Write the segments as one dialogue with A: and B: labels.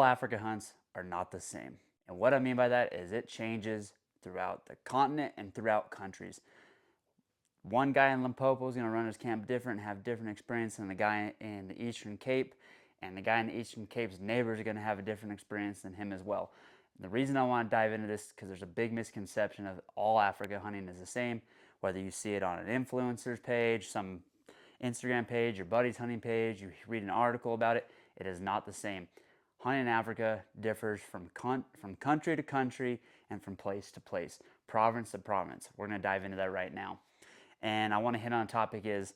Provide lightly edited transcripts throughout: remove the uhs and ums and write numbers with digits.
A: Africa hunts are not the same. And what I mean by that is it changes throughout the continent and throughout countries. One guy in Limpopo is going to run his camp different and have different experience than the guy in the Eastern Cape, and the guy in the Eastern Cape's neighbors are going to have a different experience than him as well. And the reason I want to dive into this is because there's a big misconception of all Africa hunting is the same, whether you see it on an influencer's page, some Instagram page, your buddy's hunting page, you read an article about it, it is not the same. Hunting in Africa differs from country to country and from place to place, province to province. We're going to dive into that right now. And I want to hit on a topic is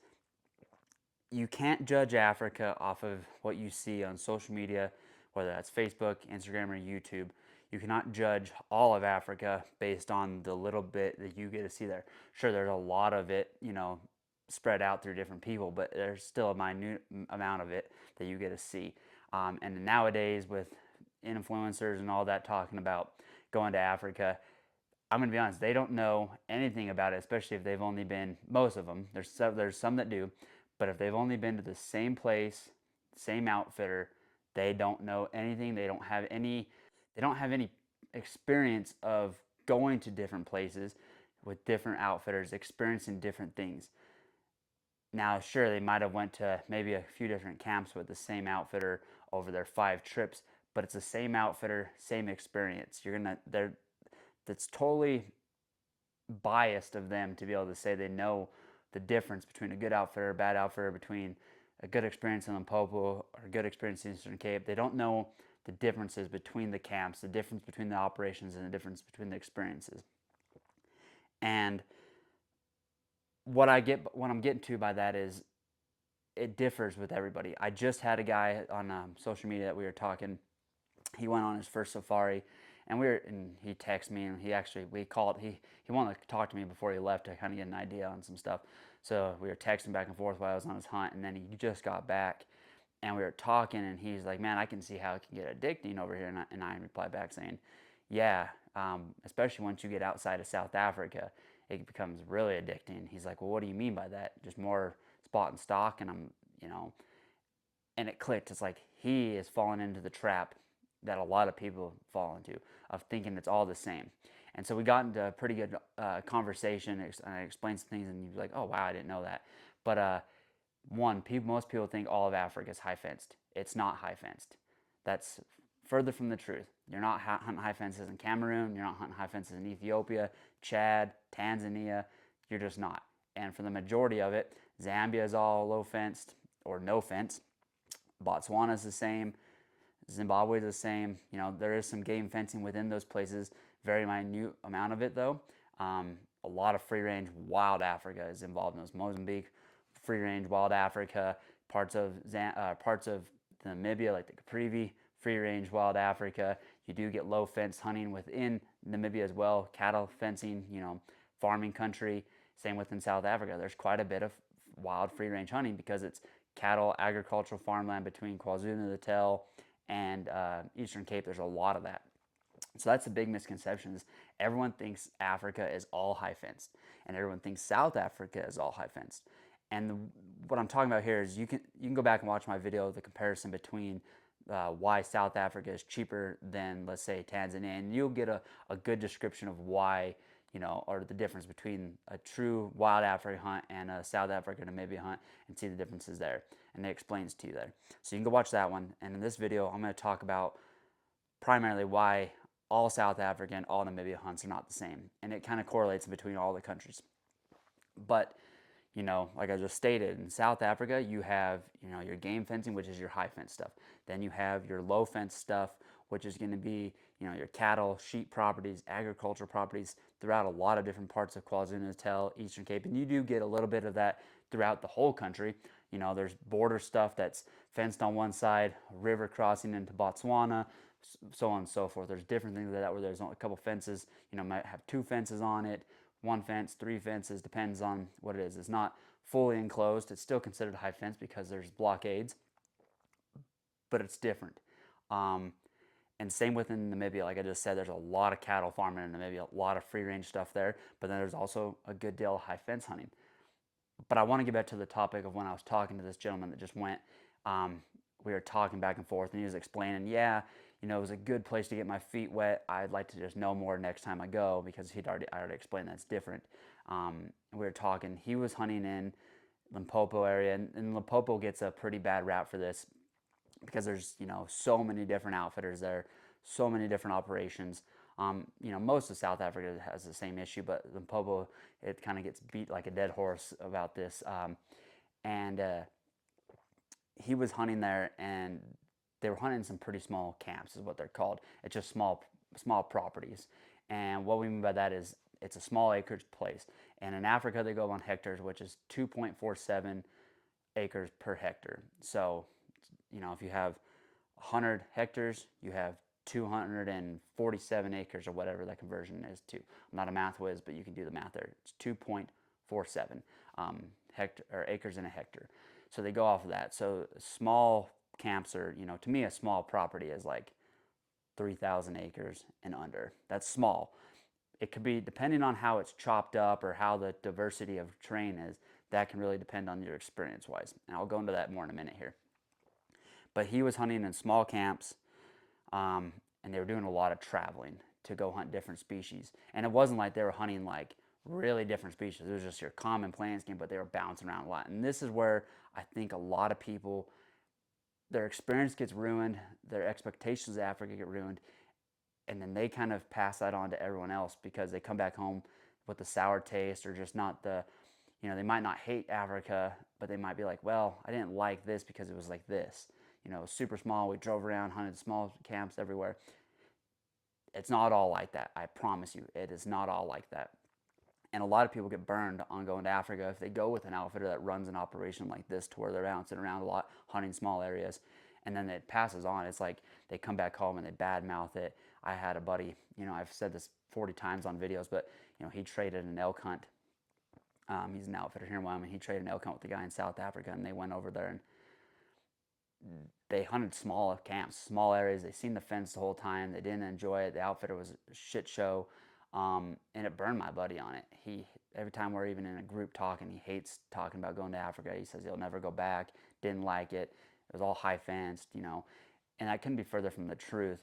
A: you can't judge Africa off of what you see on social media, whether that's Facebook, Instagram, or YouTube. You cannot judge all of Africa based on the little bit that you get to see there. Sure, there's a lot of it, spread out through different people, but there's still a minute amount of it that you get to see. And nowadays, with influencers and all that talking about going to Africa, I'm going to be honest, they don't know anything about it, especially if they've only been, most of them, there's some that do, but if they've only been to the same place, same outfitter, they don't know anything. They don't have any experience of going to different places with different outfitters, experiencing different things. Now, sure, they might have went to maybe a few different camps with the same outfitter over their 5 trips, but it's the same outfitter, same experience. That's totally biased of them to be able to say they know the difference between a good outfitter, a bad outfitter, between a good experience in Limpopo or a good experience in Eastern Cape. They don't know the differences between the camps, the difference between the operations, and the difference between the experiences. And what I'm getting to by that is it differs with everybody. I just had a guy on social media that we were talking. He went on his first safari, and he texted me, and he wanted to talk to me before he left to kind of get an idea on some stuff. So we were texting back and forth while I was on his hunt, and then he just got back, and we were talking, and he's like, "Man, I can see how it can get addicting over here." And I replied back saying, "Yeah, especially once you get outside of South Africa, it becomes really addicting." He's like, "Well, what do you mean by that? Just more spot and stock?" And and it clicked. It's like he is falling into the trap that a lot of people fall into of thinking it's all the same. And so we got into a pretty good conversation, and I explained some things, and you're like, "Oh wow, I didn't know that." But most people think all of Africa is high fenced. It's not high fenced. That's further from the truth. You're not hunting high fences in Cameroon. You're not hunting high fences in Ethiopia, Chad, Tanzania. You're just not. And for the majority of it, Zambia is all low fenced or no fence. Botswana is the same. Zimbabwe is the same. There is some game fencing within those places. Very minute amount of it though. A lot of free range wild Africa is involved in those. Mozambique, free range wild Africa, parts of Namibia like the Caprivi, free range wild Africa. You do get low fence hunting within Namibia as well. Cattle fencing, farming country. Same within South Africa. There's quite a bit of wild free range hunting because it's cattle, agricultural farmland between KwaZulu-Natal and Eastern Cape. There's a lot of that. So that's the big misconception is everyone thinks Africa is all high fenced, and everyone thinks South Africa is all high fenced. And what I'm talking about here is you can go back and watch my video, the comparison between why South Africa is cheaper than, let's say, Tanzania, and you'll get a good description of why, or the difference between a true wild Africa hunt and a South Africa Namibia hunt, and see the differences there. And it explains to you there. So you can go watch that one. And in this video, I'm going to talk about primarily why all South Africa and all Namibia hunts are not the same. And it kind of correlates between all the countries. But like I just stated, in South Africa, you have, your game fencing, which is your high fence stuff. Then you have your low fence stuff, which is going to be, your cattle, sheep properties, agricultural properties throughout a lot of different parts of KwaZulu-Natal, Eastern Cape. And you do get a little bit of that throughout the whole country. There's border stuff that's fenced on one side, river crossing into Botswana, so on and so forth. There's different things like that where there's a couple fences, might have 2 fences on it, 1 fence, 3 fences, depends on what it is. It's not fully enclosed. It's still considered high fence because there's blockades, but it's different. And same within Namibia. Like I just said, there's a lot of cattle farming in Namibia, a lot of free range stuff there, but then there's also a good deal of high fence hunting. But I want to get back to the topic of when I was talking to this gentleman that just went. We were talking back and forth, and he was explaining, yeah, it was a good place to get my feet wet. I'd like to just know more next time I go because I already explained that's different. We were talking. He was hunting in Limpopo area, and Limpopo gets a pretty bad rap for this because there's so many different outfitters there, so many different operations. Most of South Africa has the same issue, but Limpopo, it kind of gets beat like a dead horse about this. And He was hunting there, and they were hunting some pretty small camps, is what they're called. It's just small properties, and what we mean by that is it's a small acreage place. And in Africa, they go on hectares, which is 2.47 acres per hectare. So, if you have 100 hectares, you have 247 acres or whatever that conversion is to. I'm not a math whiz, but you can do the math there. It's 2.47 hectare or acres in a hectare. So they go off of that. So small camps are, to me, a small property is like 3,000 acres and under. That's small. It could be, depending on how it's chopped up or how the diversity of terrain is, that can really depend on your experience wise. And I'll go into that more in a minute here. But he was hunting in small camps, and they were doing a lot of traveling to go hunt different species. And it wasn't like they were hunting like really different species. It was just your common plains game, but they were bouncing around a lot. And this is where I think a lot of people, their experience gets ruined, their expectations of Africa get ruined, and then they kind of pass that on to everyone else because they come back home with the sour taste or just not the, they might not hate Africa, but they might be like, well, I didn't like this because it was like this. Super small. We drove around, hunted small camps everywhere. It's not all like that. I promise you, it is not all like that. And a lot of people get burned on going to Africa if they go with an outfitter that runs an operation like this to where they're bouncing around a lot, hunting small areas, and then it passes on. It's like they come back home and they badmouth it. I had a buddy, I've said this 40 times on videos, but he traded an elk hunt. He's an outfitter here in Wyoming. He traded an elk hunt with a guy in South Africa, and they went over there and they hunted small camps, small areas. They seen the fence the whole time. They didn't enjoy it. The outfitter was a shit show, and it burned my buddy on it. Every time we're even in a group talking, he hates talking about going to Africa. He says he'll never go back. Didn't like it. It was all high fenced, and that couldn't be further from the truth.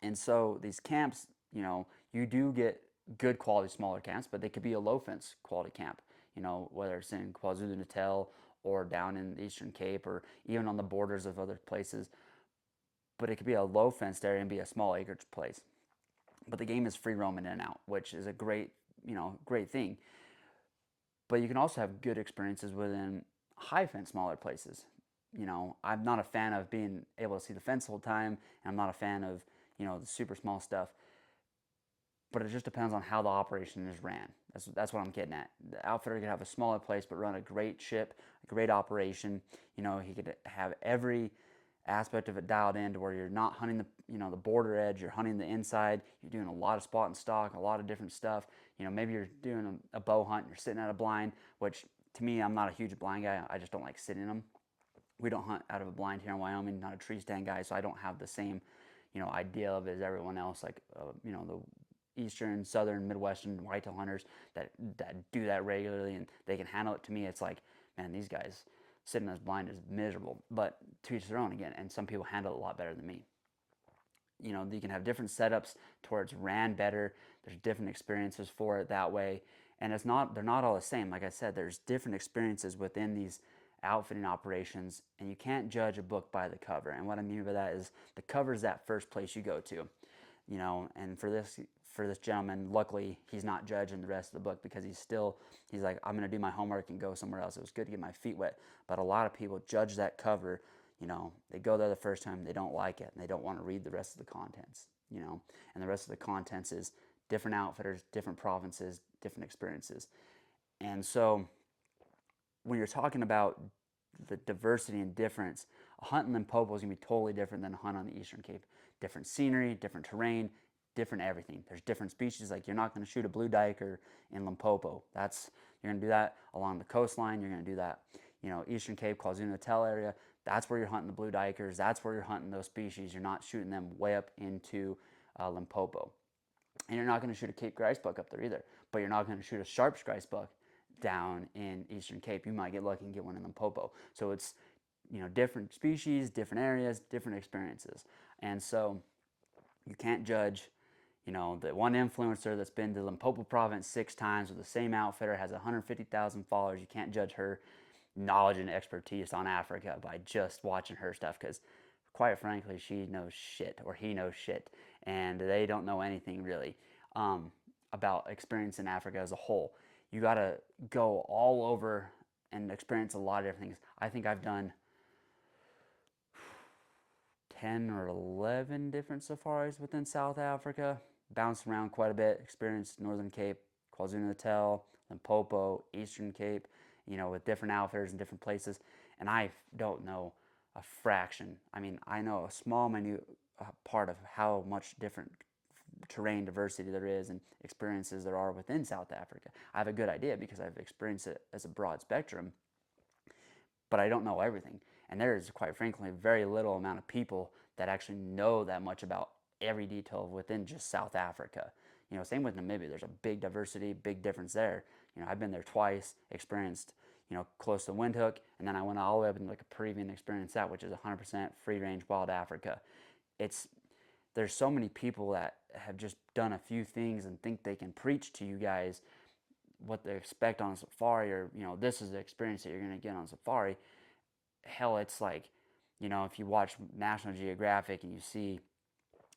A: And so these camps, you do get good quality smaller camps, but they could be a low fence quality camp. Whether it's in KwaZulu-Natal or down in the Eastern Cape or even on the borders of other places. But it could be a low fenced area and be a small acreage place. But the game is free roaming in and out, which is a great, great thing. But you can also have good experiences within high fence smaller places. I'm not a fan of being able to see the fence the whole time, and I'm not a fan of, the super small stuff. But it just depends on how the operation is ran. That's what I'm getting at. The outfitter could have a smaller place but run a great ship, a great operation. He could have every aspect of it dialed in to where you're not hunting the border edge, you're hunting the inside, you're doing a lot of spot and stock, a lot of different stuff. Maybe you're doing a bow hunt, you're sitting at a blind, which to me, I'm not a huge blind guy. I just don't like sitting in them. We don't hunt out of a blind here in Wyoming, not a tree stand guy, so I don't have the same, idea of it as everyone else, like, the Eastern, Southern, Midwestern whitetail hunters that do that regularly and they can handle it. To me, it's like, man, these guys sitting as blind is miserable. But to each their own again, and some people handle it a lot better than me. You can have different setups towards ran better. There's different experiences for it that way, and they're not all the same. Like I said, there's different experiences within these outfitting operations, and you can't judge a book by the cover. And what I mean by that is the cover is that first place you go to. And for this gentleman, luckily he's not judging the rest of the book because he's like, I'm gonna do my homework and go somewhere else. It was good to get my feet wet. But a lot of people judge that cover, they go there the first time, they don't like it, and they don't want to read the rest of the contents, and the rest of the contents is different outfitters, different provinces, different experiences. And so when you're talking about the diversity and difference, a hunt in Limpopo is going to be totally different than a hunt on the Eastern Cape. Different scenery, different terrain, different everything. There's different species. Like, you're not going to shoot a blue diker in Limpopo. You're going to do that along the coastline. You're going to do that, Eastern Cape, KwaZulu-Natal area. That's where you're hunting the blue dikers. That's where you're hunting those species. You're not shooting them way up into Limpopo. And you're not going to shoot a Cape Grice buck up there either. But you're not going to shoot a Sharps Grice buck down in Eastern Cape. You might get lucky and get one in Limpopo. So it's, different species, different areas, different experiences. And so you can't judge, the one influencer that's been to Limpopo province 6 times with the same outfitter, has 150,000 followers. You can't judge her knowledge and expertise on Africa by just watching her stuff, because quite frankly, she knows shit, or he knows shit, and they don't know anything really about experience in Africa as a whole. You got to go all over and experience a lot of different things. I think I've done 10 or 11 different safaris within South Africa, bounced around quite a bit, experienced Northern Cape, KwaZulu-Natal, Limpopo, Eastern Cape, with different outfitters in different places. And I don't know a fraction. I mean, I know a small, minute part of how much different terrain diversity there is and experiences there are within South Africa. I have a good idea because I've experienced it as a broad spectrum, but I don't know everything. And there is, quite frankly, very little amount of people that actually know that much about every detail within just South Africa. Same with Namibia. There's a big diversity, big difference there. I've been there twice, experienced, close to Windhoek, and then I went all the way up into like a Peruvian experience that, which is 100% free range wild Africa. It's There's so many people that have just done a few things and think they can preach to you guys what they expect on a safari, or this is the experience that you're going to get on safari. Hell, it's like, if you watch National Geographic and you see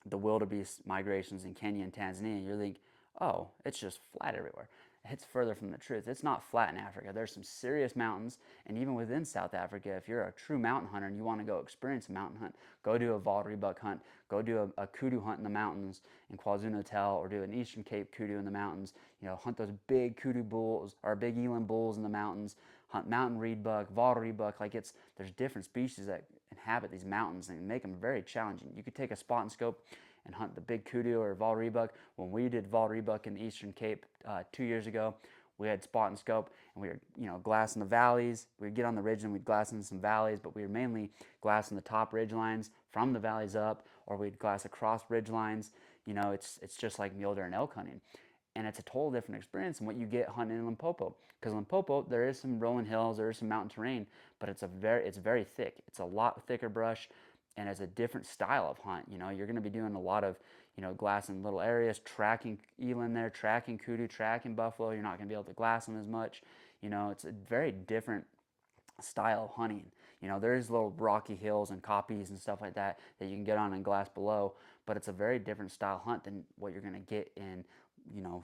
A: the wildebeest migrations in Kenya and Tanzania, you think, oh, it's just flat everywhere. It's further from the truth. It's not flat in Africa. There's some serious mountains, and even within South Africa, if you're a true mountain hunter and you want to go experience a mountain hunt, go do a Valrybuk hunt, go do a kudu hunt in the mountains in KwaZulu-Natal, or do an Eastern Cape kudu in the mountains. Hunt those big kudu bulls or big eland bulls in the mountains. Hunt mountain reedbuck, Valrybuk. There's different species that inhabit these mountains and make them very challenging. You could take a spot and scope and hunt the big kudu or Valrybuk. When we did Valrybuk in the Eastern Cape 2 years ago, we had spot and scope, and we were glassing the valleys. We'd get on the ridge and we'd glass in some valleys, but we were mainly glassing the top ridge lines from the valleys up, or we'd glass across ridge lines. It's just like mule deer and elk hunting. And it's a total different experience than what you get hunting in Limpopo. Because Limpopo, there is some rolling hills, there is some mountain terrain, but it's very thick. It's a lot thicker brush, and it's a different style of hunt. You're going to be doing a lot of, glass in little areas, tracking eland there, tracking kudu, tracking buffalo. You're not going to be able to glass them as much. It's a very different style of hunting. There's little rocky hills and koppies and stuff like that that you can get on and glass below, but it's a very different style hunt than what you're going to get in,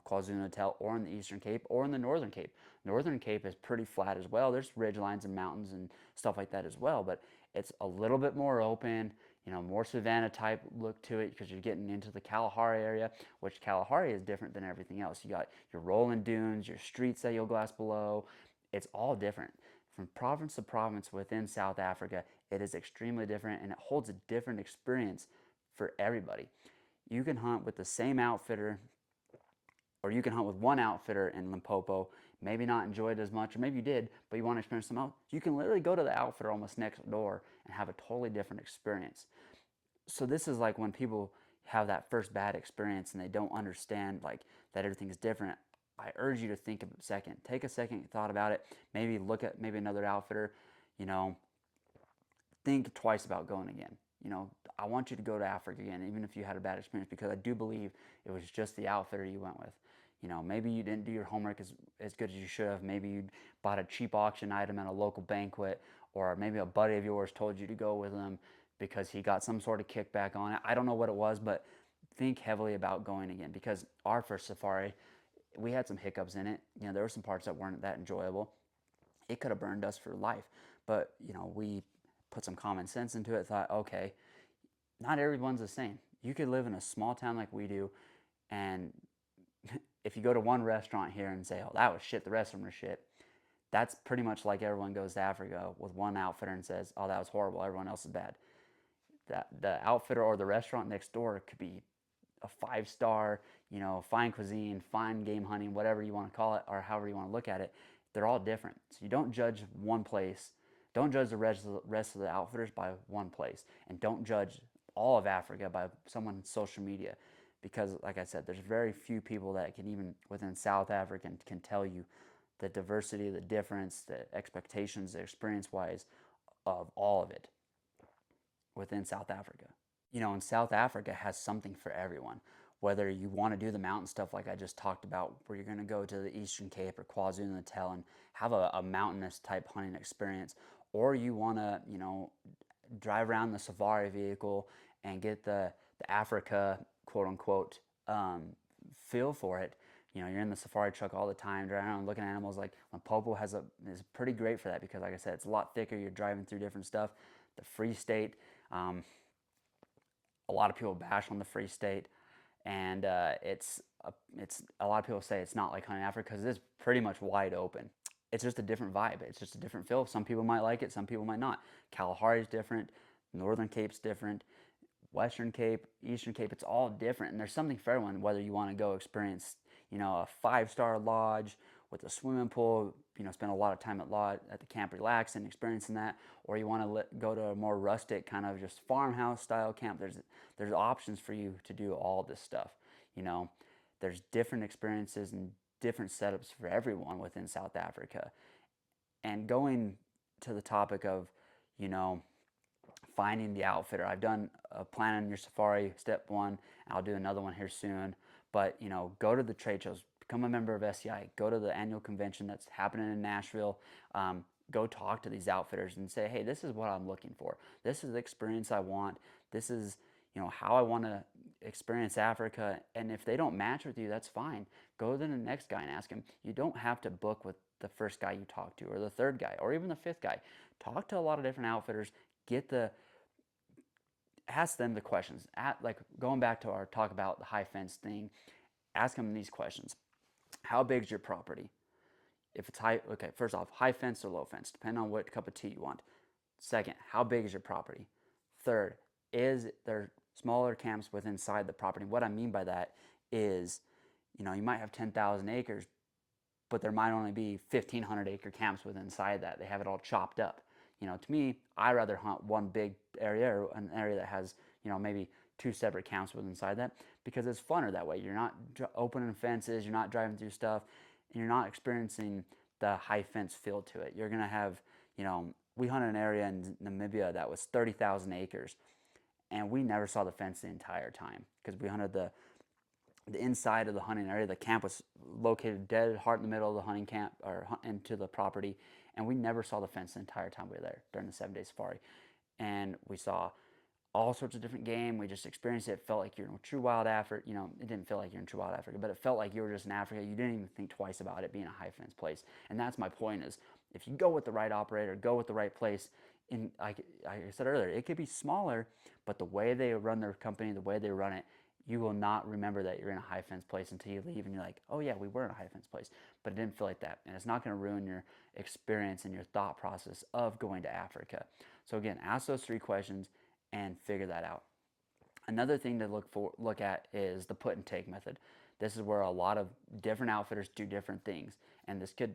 A: KwaZulu-Natal, or in the Eastern Cape, or in the Northern Cape. Northern Cape is pretty flat as well. There's ridge lines and mountains and stuff like that as well, but it's a little bit more open, more savanna type look to it, because you're getting into the Kalahari area, which Kalahari is different than everything else. You got your rolling dunes, your streets that you'll glass below. It's all different. From province to province within South Africa, it is extremely different, and it holds a different experience for everybody. You can hunt with the same outfitter, or you can hunt with one outfitter in Limpopo, maybe not enjoy it as much, or maybe you did, but you want to experience something else. You can literally go to the outfitter almost next door and have a totally different experience. So this is like when people have that first bad experience and they don't understand like that everything is different. I urge you to think a second, take a second thought about it. Maybe look at another outfitter. You know, think twice about going again. I want you to go to Africa again, even if you had a bad experience, because I do believe it was just the outfitter you went with. Maybe you didn't do your homework as good as you should have. Maybe you bought a cheap auction item at a local banquet, or maybe a buddy of yours told you to go with him because he got some sort of kickback on it. I don't know what it was, but think heavily about going again, because our first safari, we had some hiccups in it. There were some parts that weren't that enjoyable. It could have burned us for life, but we put some common sense into it. Thought, okay, not everyone's the same. You could live in a small town like we do, and if you go to one restaurant here and say, "Oh, that was shit," the rest of them are shit. That's pretty much like everyone goes to Africa with one outfitter and says, "Oh, that was horrible. Everyone else is bad." That the outfitter or the restaurant next door could be a 5-star, fine cuisine, fine game hunting, whatever you want to call it, or however you want to look at it. They're all different. So you don't judge one place. Don't judge the rest of the outfitters by one place, and don't judge all of Africa by someone's social media, because, like I said, there's very few people that can, even within South Africa, can tell you the diversity, the difference, the expectations, the experience-wise of all of it within South Africa. in South Africa has something for everyone. Whether you want to do the mountain stuff like I just talked about, where you're going to go to the Eastern Cape or KwaZulu-Natal and have a mountainous type hunting experience, or you want to, drive around the safari vehicle and get the Africa quote unquote feel for it. You're in the safari truck all the time, driving around looking at animals. Like Limpopo is pretty great for that because, like I said, it's a lot thicker. You're driving through different stuff. The Free State, um, a lot of people bash on the Free State, and it's a lot of people say it's not like hunting Africa because it's pretty much wide open. It's just a different vibe. It's just a different feel. Some people might like it, some people might not. Kalahari's different, Northern Cape's different, Western Cape, Eastern Cape. It's all different, and there's something for everyone. Whether you want to go experience, a 5-star lodge with a swimming pool, spend a lot of time at the camp relaxing, experiencing that, or you want to go to a more rustic kind of just farmhouse style camp. There's options for you to do all this stuff. You know, there's different experiences and different setups for everyone within South Africa. And going to the topic of, you know, finding the outfitter. I've done a plan on your safari, step one. I'll do another one here soon. But, go to the trade shows, become a member of SCI, go to the annual convention that's happening in Nashville. Go talk to these outfitters and say, hey, this is what I'm looking for. This is the experience I want. This is, how I want to experience Africa. And if they don't match with you, that's fine. Go to the next guy and ask him. You don't have to book with the first guy you talk to or the third guy or even the fifth guy. Talk to a lot of different outfitters. Get the Ask them the questions. Like going back to our talk about the high fence thing, ask them these questions. How big is your property? If it's high, okay, first off, high fence or low fence, depending on what cup of tea you want. Second, how big is your property? Third, is there smaller camps within inside the property? What I mean by that is, you might have 10,000 acres, but there might only be 1,500-acre camps within inside that. They have it all chopped up. To me, I rather hunt one big area or an area that has, maybe two separate camps within inside that because it's funner that way. You're not opening fences, you're not driving through stuff, and you're not experiencing the high fence feel to it. You're gonna have, we hunted an area in Namibia that was 30,000 acres, and we never saw the fence the entire time because we hunted the inside of the hunting area. The camp was located dead heart in the middle of the hunting camp or into the property, and we never saw the fence the entire time we were there during the 7-day safari. And we saw all sorts of different game. We just experienced it. It felt like you're in true wild Africa. It didn't feel like you're in true wild Africa, but it felt like you were just in Africa. You didn't even think twice about it being a high fence place. And that's my point is if you go with the right operator, go with the right place, like I said earlier, it could be smaller, but the way they run their company, the way they run it, you will not remember that you're in a high fence place until you leave and you're like, oh yeah, we were in a high fence place. But it didn't feel like that. And it's not going to ruin your experience and your thought process of going to Africa. So again, ask those 3 questions and figure that out. Another thing to look at is the put and take method. This is where a lot of different outfitters do different things. And this could,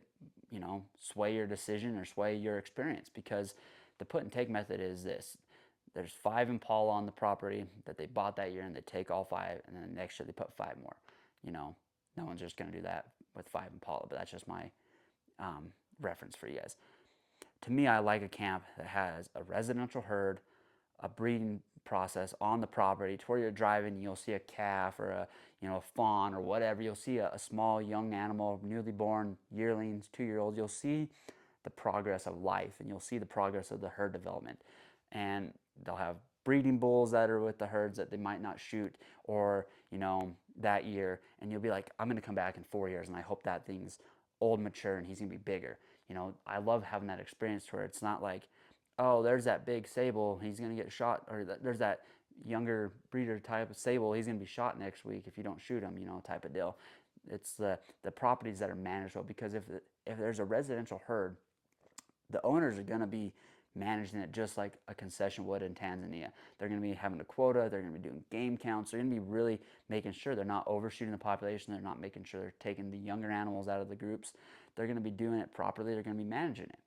A: sway your decision or sway your experience because the put and take method is this. There's 5 Impala on the property that they bought that year and they take all 5 and then next year they put 5 more. No one's just going to do that with 5 Impala, but that's just my reference for you guys. To me, I like a camp that has a residential herd, a breeding process on the property to where you're driving and you'll see a calf or a fawn or whatever. You'll see a small young animal, newly born yearlings, 2-year-olds. You'll see the progress of life and you'll see the progress of the herd development. And they'll have breeding bulls that are with the herds that they might not shoot or that year, and you'll be like, I'm going to come back in 4 years and I hope that thing's old, mature, and he's going to be bigger. I love having that experience where it's not like, oh, there's that big sable, he's going to get shot, or there's that younger breeder type of sable, he's going to be shot next week if you don't shoot him, type of deal. It's the properties that are manageable because if there's a residential herd, the owners are going to be managing it just like a concession would in Tanzania. They're going to be having a quota, they're going to be doing game counts, they're going to be really making sure they're not overshooting the population, they're not making sure they're taking the younger animals out of the groups. They're going to be doing it properly, they're going to be managing it.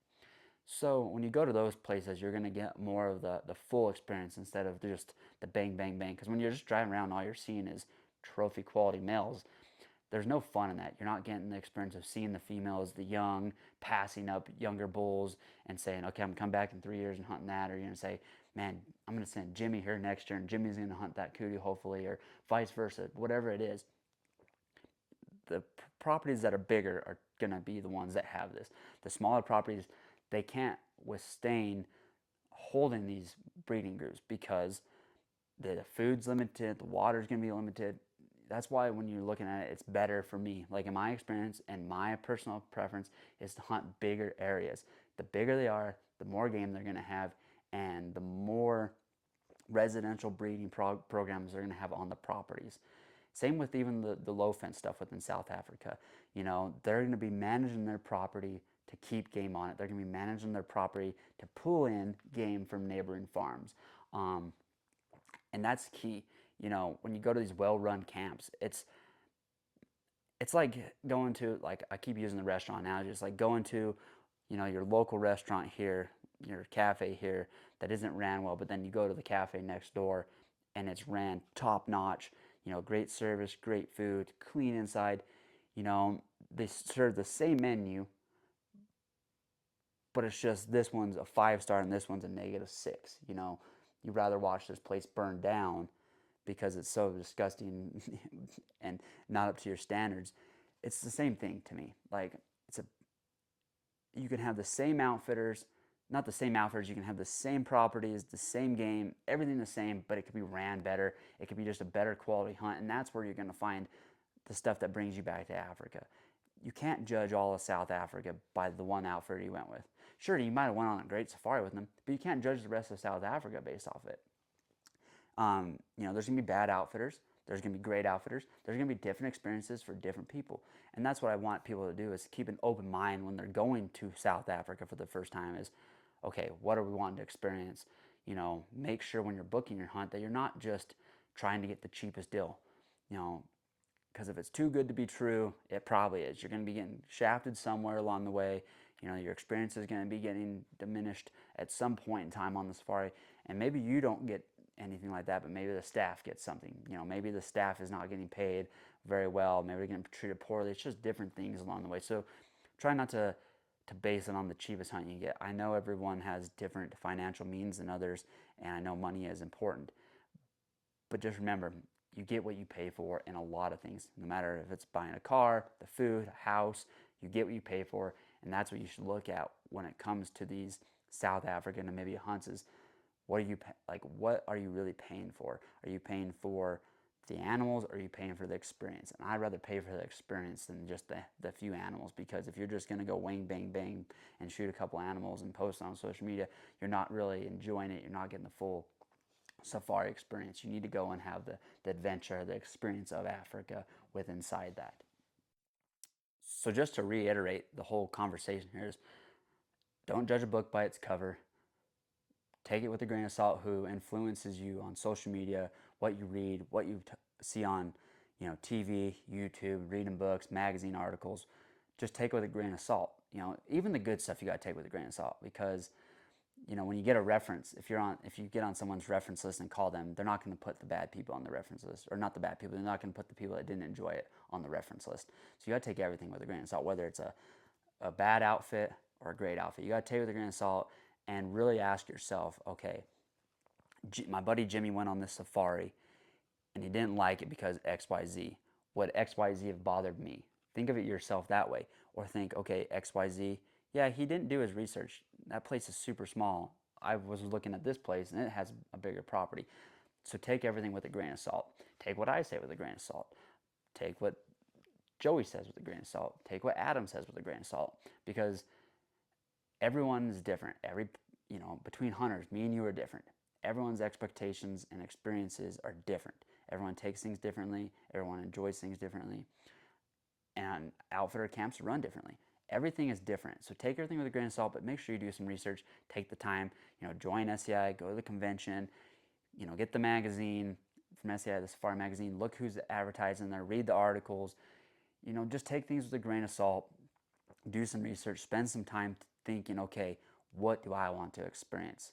A: So when you go to those places, you're going to get more of the full experience instead of just the bang, bang, bang. Because when you're just driving around, all you're seeing is trophy quality males. There's no fun in that. You're not getting the experience of seeing the females, the young, passing up younger bulls and saying, okay, I'm going to come back in 3 years and hunting that. Or you're going to say, man, I'm going to send Jimmy here next year and Jimmy's going to hunt that kudu hopefully, or vice versa, whatever it is. The properties that are bigger are going to be the ones that have this. The smaller properties, they can't withstand holding these breeding groups because the food's limited, the water's going to be limited. That's why when you're looking at it, it's better for me. Like in my experience and my personal preference is to hunt bigger areas. The bigger they are, the more game they're going to have, and the more residential breeding programs they're going to have on the properties. Same with even the low fence stuff within South Africa. You know, they're going to be managing their property to keep game on it. They're going to be managing their property to pull in game from neighboring farms. Um, and that's key. You know, when you go to these well-run camps, it's like going to, like, I keep using the restaurant analogy. It's like going to, you know, your local restaurant here, your cafe here that isn't ran well, but then you go to the cafe next door and it's ran top notch. You know, great service, great food, clean inside. You know, they serve the same menu, but it's just this one's a 5 star and this one's a -6. You know, you'd rather watch this place burn down because it's so disgusting and not up to your standards. It's the same thing to me. Like, it's a you can have the same outfitters, not the same outfitters, you can have the same properties, the same game, everything the same, but it could be ran better. It could be just a better quality hunt, and that's where you're going to find the stuff that brings you back to Africa. You can't judge all of South Africa by the one outfitter you went with. Sure, you might have went on a great safari with them, but you can't judge the rest of South Africa based off it. You know, there's going to be bad outfitters. There's going to be great outfitters. There's going to be different experiences for different people. And that's what I want people to do is keep an open mind when they're going to South Africa for the first time is, okay, what are we wanting to experience? You know, make sure when you're booking your hunt that you're not just trying to get the cheapest deal. You know, because if it's too good to be true, it probably is. You're going to be getting shafted somewhere along the way. You know, your experience is going to be getting diminished at some point in time on the safari. And maybe you don't get anything like that, but maybe the staff gets something. You know, maybe the staff is not getting paid very well. Maybe they're getting treated poorly. It's just different things along the way. So try not to base it on the cheapest hunt you get. I know everyone has different financial means than others, and I know money is important. But just remember, you get what you pay for in a lot of things. No matter if it's buying a car, the food, a house, you get what you pay for, and that's what you should look at when it comes to these South African and maybe hunts. Is what are you like? What are you really paying for? Are you paying for the animals, or are you paying for the experience? And I'd rather pay for the experience than just the few animals, because if you're just going to go wing, bang, bang and shoot a couple animals and post on social media, you're not really enjoying it. You're not getting the full safari experience. You need to go and have the adventure, the experience of Africa with inside that. So just to reiterate, the whole conversation here is don't judge a book by its cover. Take it with a grain of salt who influences you on social media, what you read, what you see on, you know, TV, YouTube, reading books, magazine articles. Just take it with a grain of salt. You know, even the good stuff you got to take with a grain of salt, because you know, when you get a reference, if you get on someone's reference list and call them, they're not going to put the bad people on the reference list, or not the bad people. They're not going to put the people that didn't enjoy it on the reference list. So you got to take everything with a grain of salt, whether it's a bad outfit or a great outfit. You got to take it with a grain of salt and really ask yourself, okay, my buddy Jimmy went on this safari and he didn't like it because XYZ. Would XYZ have bothered me? Think of it yourself that way. Or think, okay, XYZ, yeah, he didn't do his research. That place is super small. I was looking at this place and it has a bigger property. So take everything with a grain of salt. Take what I say with a grain of salt. Take what Joey says with a grain of salt. Take what Adam says with a grain of salt. Because everyone is different. You know, between hunters, me and you are different. Everyone's expectations and experiences are different. Everyone takes things differently. Everyone enjoys things differently. And outfitter camps run differently. Everything is different. So take everything with a grain of salt, but make sure you do some research. Take the time, you know, join SCI, go to the convention, you know, get the magazine from SCI, the Safari magazine, look who's advertising there, read the articles, you know, just take things with a grain of salt, do some research, spend some time thinking, okay, what do I want to experience?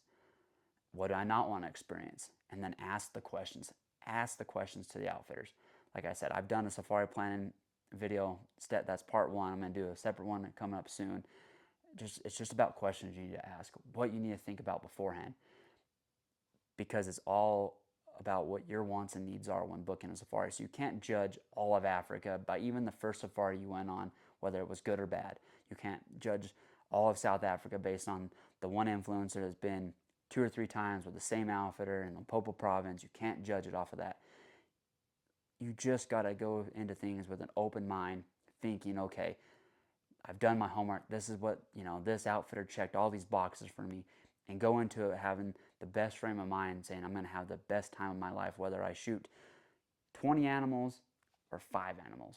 A: What do I not want to experience? And then ask the questions. Ask the questions to the outfitters. Like I said, I've done a safari planning video. That's part one. I'm going to do a separate one coming up soon. It's just about questions you need to ask, what you need to think about beforehand. because it's all about what your wants and needs are when booking a safari. So you can't judge all of Africa by even the first safari you went on, whether it was good or bad. You can't judge all of South Africa based on the one influencer that's been 2 or 3 times with the same outfitter in Limpopo province. You can't judge it off of that. You just got to go into things with an open mind, thinking, okay, I've done my homework. This is what, this outfitter checked all these boxes for me. And go into it having the best frame of mind, saying I'm going to have the best time of my life, whether I shoot 20 animals or 5 animals.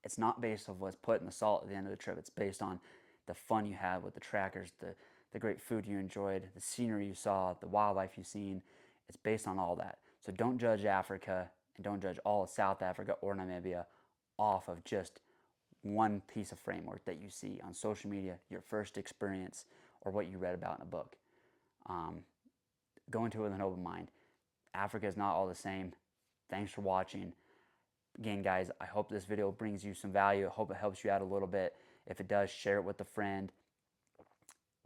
A: It's not based on what's put in the salt at the end of the trip. It's based on the fun you had with the trackers, the great food you enjoyed, the scenery you saw, the wildlife you've seen. It's based on all that. So don't judge Africa and don't judge all of South Africa or Namibia off of just one piece of framework that you see on social media, your first experience, or what you read about in a book. Um, go into it with an open mind. Africa is not all the same. Thanks for watching. Again, guys, I hope this video brings you some value. I hope it helps you out a little bit. If it does, share it with a friend.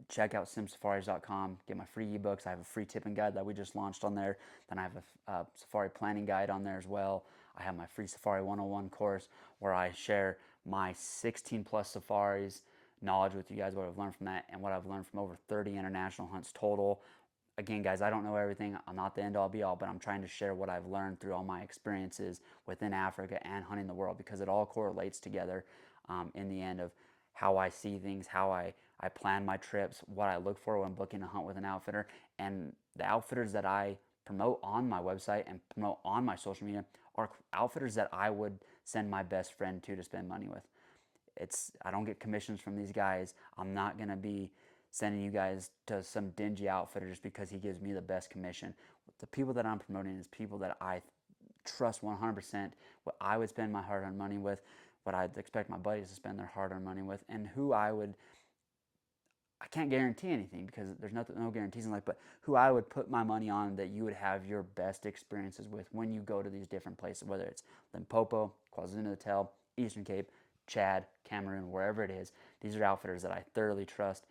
A: Check out simsafaris.com. Get my free ebooks. I have a free tipping guide that we just launched on there. Then I have a safari planning guide on there as well. I have my free Safari 101 course where I share my 16 plus safaris knowledge with you guys, what I've learned from that, and what I've learned from over 30 international hunts total. Again, guys, I don't know everything. I'm not the end all be all, but I'm trying to share what I've learned through all my experiences within Africa and hunting the world, because it all correlates together in the end of how I see things, how I plan my trips, what I look for when booking a hunt with an outfitter. And the outfitters that I promote on my website and promote on my social media are outfitters that I would send my best friend to spend money with. I don't get commissions from these guys. I'm not going to be sending you guys to some dingy outfitter just because he gives me the best commission. The people that I'm promoting is people that I trust 100%, what I would spend my hard-earned money with, what I'd expect my buddies to spend their hard-earned money with, and who I can't guarantee anything because there's no guarantees in life, but who I would put my money on that you would have your best experiences with when you go to these different places, whether it's Limpopo, KwaZulu-Natal, Eastern Cape, Chad, Cameroon, wherever it is. These are outfitters that I thoroughly trust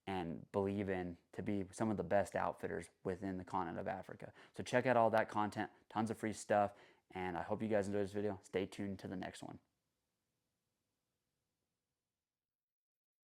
A: and believe in to be some of the best outfitters within the continent of Africa. So check out all that content, tons of free stuff, and I hope you guys enjoyed this video. Stay tuned to the next one.